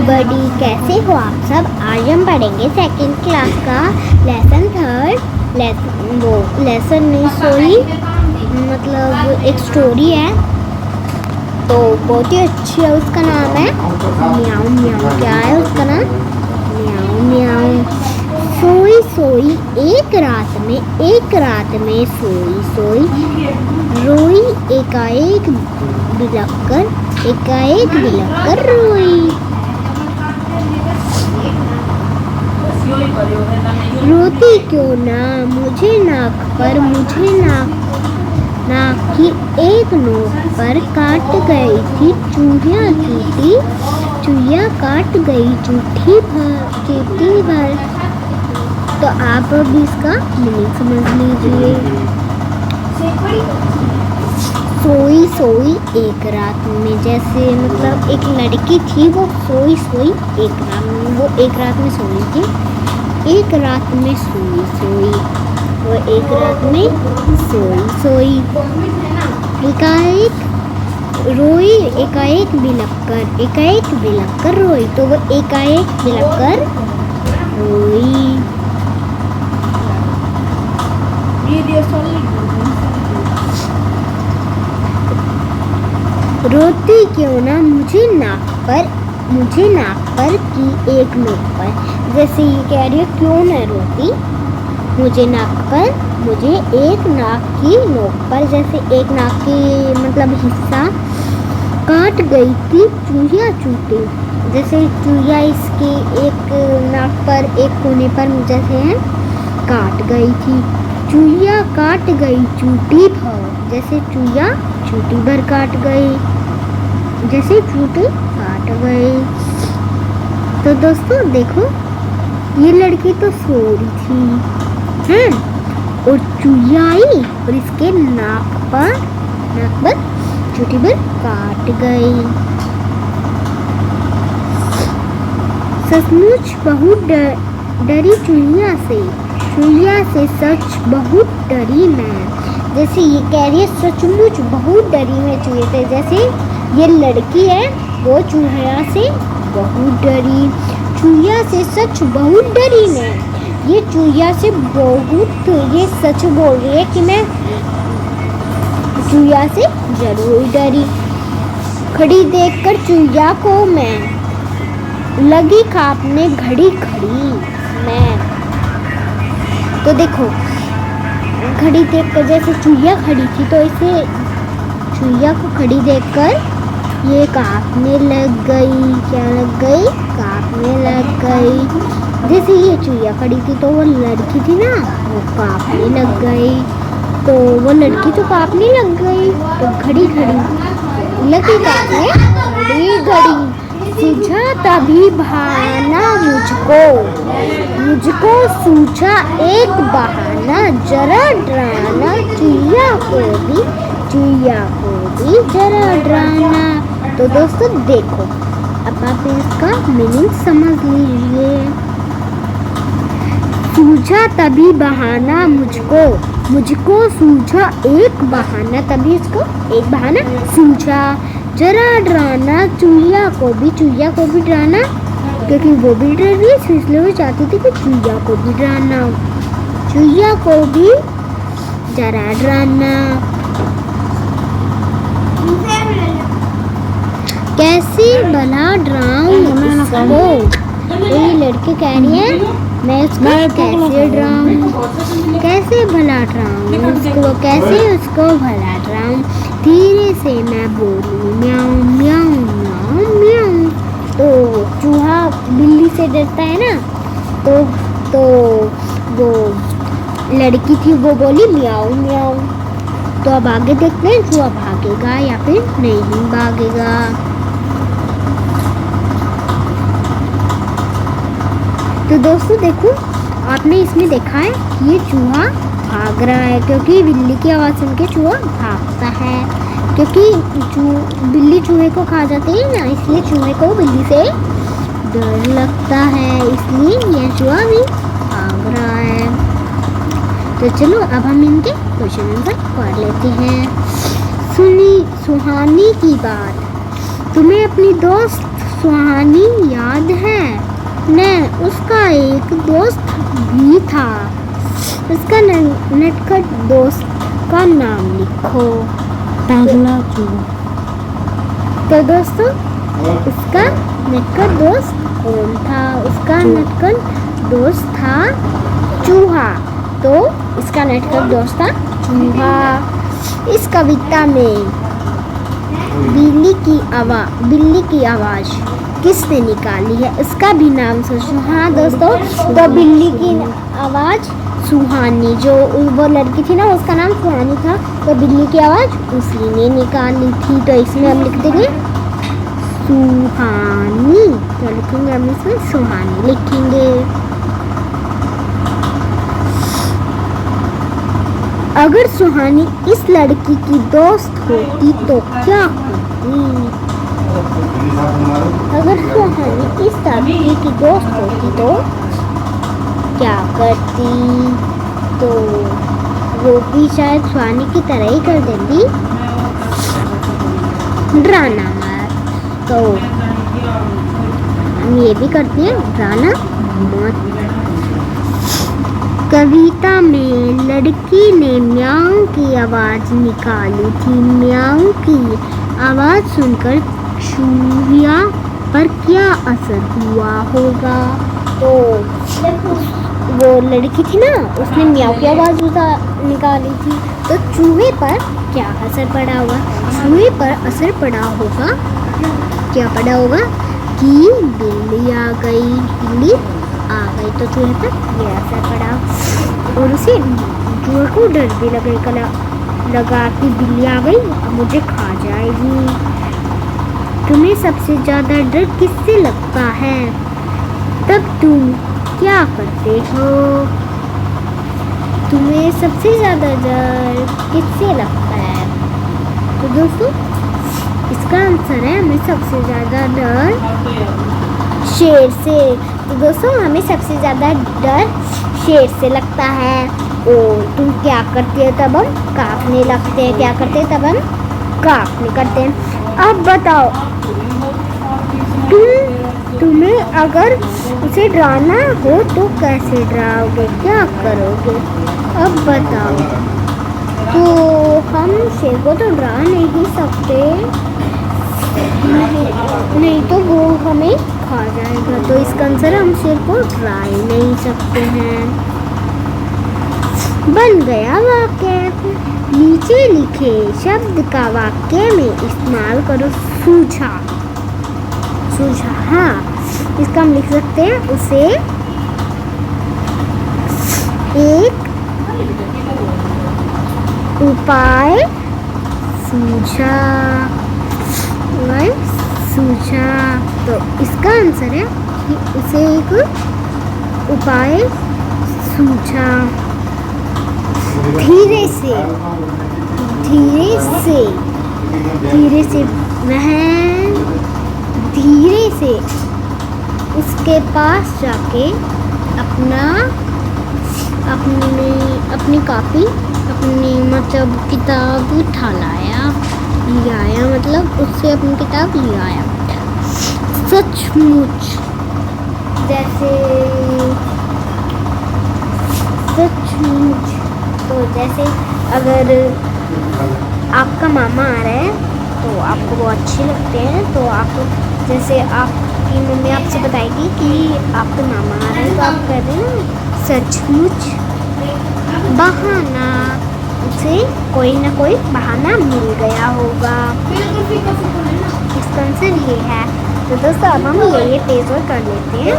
Everybody, कैसे हो आप सब। आज हम पढ़ेंगे सेकंड क्लास का लेसन थर्ड। लेसन नहीं सॉरी मतलब एक स्टोरी है, तो बहुत ही अच्छी है। उसका नाम है म्याऊं म्याऊं। क्या है उसका नाम? म्याऊं म्याऊं। सोई सोई एक रात में सोई सोई रोई, एकाएक बिलख कर रोई। रोती क्यों ना मुझे नाक की एक नोक पर काट गई थी चूहिया काट गई चीटी भर। तो आप अब इसका मीनिंग समझ लीजिए। सोई सोई एक रात में, जैसे मतलब एक लड़की थी, वो सोई सोई एक रात में, वो एक रात में सोई थी। एक रात में सोई सोई, वो एक रात में सोई सोई। एकाएक रोई, एकाएक बिलख कर रोई। तो वो एकाएक बिलख कर रोई। रोती क्यों ना मुझे नाक पर की एक नोक पर। जैसे ये कह रही है क्यों न रोती मुझे एक नाक की नोक पर। जैसे एक नाक की मतलब हिस्सा काट गई थी चूहिया चूटी। जैसे चूहिया इसकी एक नाक पर एक कोने पर जैसे है काट गई थी। चूहिया काट गई चूटी भर। जैसे चूहिया चूटी भर काट गई, जैसे चूटी काट गई। तो दोस्तों देखो, ये लड़की तो सो रही थी हैं, और चूहिया आई और इसके नाक पर चूटी भर काट गई। सचमुच बहुत डरी चूहिया से सच बहुत डरी मैं। जैसे ये कह रही है सचमुच बहुत डरी मैं चूहे से। जैसे ये लड़की है वो चूहिया से बहुत डरी। चूहिया से सच बहुत डरी मैं। ये चूहिया से बहुत, ये सच बोल रही है कि मैं चूहिया से जरूर डरी। खड़ी देखकर चूहिया को मैं लगी कांपने घड़ी मैं। तो देखो, घड़ी देखकर जैसे चूहिया खड़ी थी, तो इसे चूहिया को खड़ी देखकर ये कांपने लग गई। क्या लग गई? कांपने लग गई। जैसे ये चूहिया खड़ी थी तो वो लड़की थी ना, वो कांपने लग गई। तो वो लड़की तो कांपने लग गई, तो घड़ी लगी कांपने घड़ी। सूझा तभी बहाना मुझको सूझा एक बहाना, जरा डराना चूहिया को भी जरा डराना। तो दोस्तों देखो, अब आप इसका मीनिंग समझ लीजिए। सूझा तभी बहाना मुझको सूझा एक बहाना, तभी इसको एक बहाना सूझा। जरा डराना चूहिया को भी डराना, क्योंकि वो भी डर रही है, इसलिए वो चाहती थी कि चूहिया को भी डराना, चूहिया को भी जरा डराना। कैसे भला डराऊं उसको? ये लड़की कह रही है मैं उसको कैसे डराऊं, कैसे भला डराऊं उसको, कैसे उसको भला डराऊं। धीरे से मैं बोलूं म्याऊं म्याऊं म्याऊं म्याऊं। तो चूहा बिल्ली से डरता है ना, तो वो लड़की थी वो बोली म्याऊं म्याऊं। तो अब आगे देखते हैं चूहा भागेगा या फिर नहीं भागेगा। तो दोस्तों देखो, आपने इसमें देखा है कि ये चूहा भाग रहा है, क्योंकि बिल्ली की आवाज़ सुन के चूहा भागता है। क्योंकि बिल्ली चूहे को खा जाती है ना, इसलिए चूहे को बिल्ली से डर लगता है, इसलिए ये चूहा भी भाग रहा है। तो चलो अब हम इनके क्वेश्चन आंसर पढ़ लेते हैं। सुनी सुहानी की बात, तुम्हें अपनी दोस्त सुहानी याद है? न, उसका एक दोस्त भी था। उसका नटखट दोस्त का नाम लिखो। पहला चूहा। तो दोस्तों, उसका नटखट दोस्त कौन था? उसका नटखट दोस्त था चूहा। तो इसका नटखट दोस्त था चूहा। इस कविता में बिल्ली की आवाज़ किसने निकाली है? उसका भी नाम सोचो। हाँ दोस्तों, तो बिल्ली की आवाज़ सुहानी, जो वो लड़की थी ना, उसका नाम सुहानी था, तो बिल्ली की आवाज़ उसी ने निकाली थी। तो इसमें हम लिख देंगे सुहानी। तो लिखेंगे हम इसमें सुहानी लिखेंगे। अगर सुहानी इस लड़की की दोस्त होती तो क्या होती? अगर सुहानी इस लड़की की दोस्त होती तो क्या करती? तो वो भी शायद सुहानी की तरह ही कर देती, डराना मत। तो हम ये भी करते हैं, डराना मत। कविता में लड़की ने म्याऊं की आवाज़ निकाली थी। म्याऊं की आवाज़ सुनकर चूहिया पर क्या असर हुआ होगा? तो वो लड़की थी ना, उसने म्याऊं की आवाज़ निकाली थी, तो चूहे पर क्या असर पड़ा होगा? चूहे पर असर पड़ा होगा, क्या पड़ा होगा कि बिल्ली आ गई। बिल्ली आ गई तो चूहे पर ये असर पड़ा, और उसे चूहे को डर भी लगा कि बिल्ली आ गई, अब मुझे खा जाएगी। तुम्हें सबसे ज़्यादा डर किससे लगता है? तब तुम क्या करते हो? तुम्हें सबसे ज़्यादा डर किससे लगता है? तो दोस्तों, इसका आंसर है हमें सबसे ज़्यादा डर शेर से। तो दोस्तों, हमें सबसे ज़्यादा डर शेर से लगता है। और तुम क्या करते हो? तब हम कांपने लगते हैं। क्या करते हैं? तब हम कांपने करते हैं। अब बताओ, तुम्हें अगर उसे डराना हो तो कैसे डराओगे? क्या करोगे? अब बताओ। तो हम शेर को तो डरा नहीं सकते, नहीं तो वो हमें खा जाएगा। तो इसका आंसर हम शेर को डरा ही नहीं सकते हैं। बन गया वाक्य। नीचे लिखे शब्द का वाक्य में इस्तेमाल करो। सूझा। सूझा, हाँ, इसका हम लिख सकते हैं, उसे एक उपाय सूझा। सूझा, तो इसका आंसर है कि उसे एक उपाय सूझा। धीरे से वह धीरे से उसके पास जाके अपनी कॉपी, अपनी मतलब किताब उठा लाया, ले आया, मतलब उससे अपनी किताब ले आया। सचमुच, तो जैसे अगर आपका मामा आ रहे हैं तो आपको वो अच्छे लगते हैं, तो आप जैसे आपकी मम्मी आपसे बताएगी कि आपके मामा आ रहे हैं, तो आप कह देना सचमुच। बहाना, उसे कोई ना कोई बहाना मिल गया होगा। इसका आंसर ये है। तो दोस्तों, अब हम ये पेज और कर लेते हैं।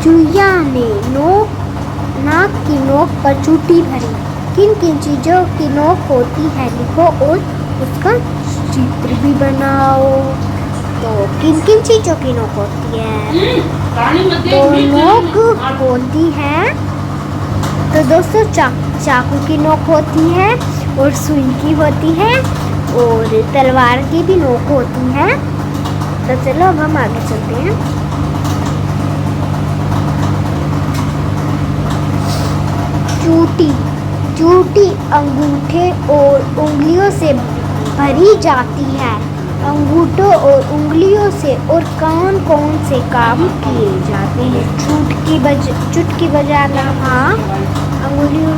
चूहिया ने नाक की नोक पर चूटी भरी। किन किन चीज़ों की नोक होती है लिखो और उसका चित्र भी बनाओ। तो किन किन चीज़ों की नोक होती है? तो नोक होती है, तो दोस्तों चाकू की नोक होती है, और सुई की होती है, और तलवार की भी नोक होती है। तो चलो अब हम आगे चलते हैं। चूटी अंगूठे और उंगलियों से भरी जाती है। अंगूठों और उंगलियों से और कौन कौन से काम किए जाते हैं? चुटकी बजाना, हाँ। अंगुलियों,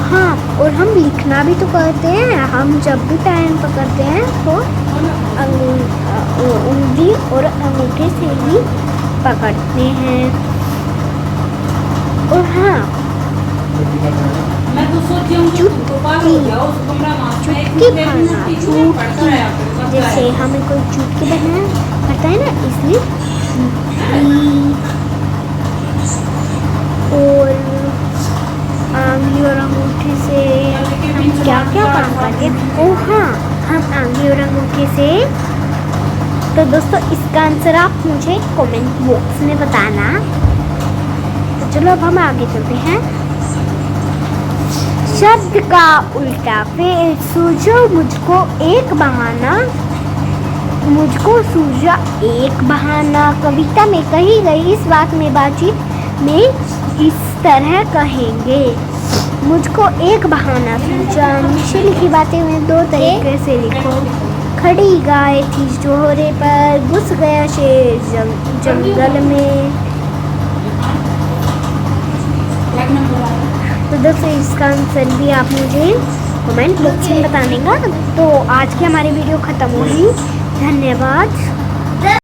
हाँ। और हम लिखना भी तो करते हैं। हम जब भी पेन पकड़ते हैं तो उंगली और अंगूठे से ही पकड़ते हैं। और हाँ, चुटकी भरना, चुटकी, जैसे हमें कोई चुटकी बनाना पड़ता है ना, इसलिए और आंगली और अंगूठे से हम क्या क्या काम करते हैं? ओ हाँ, हम आंगली और अंगूठे से। तो दोस्तों, इसका आंसर आप मुझे कमेंट बॉक्स में बताना। तो चलो अब हम आगे चलते हैं। शब्द का उल्टा फेर, सूझो मुझको एक बहाना, मुझको सूझा एक बहाना। कविता में कही गई इस बात में बातचीत में इस तरह कहेंगे, मुझको एक बहाना सूझा। नीचे लिखी बातें में दो तरीके से लिखो। खड़ी गाय थी चौराहे पर, घुस गया शेर जंगल में। तो दोस्तों, इसका आंसर भी आप मुझे कमेंट बॉक्स में बताने का। तो आज की हमारी वीडियो ख़त्म होगी। धन्यवाद।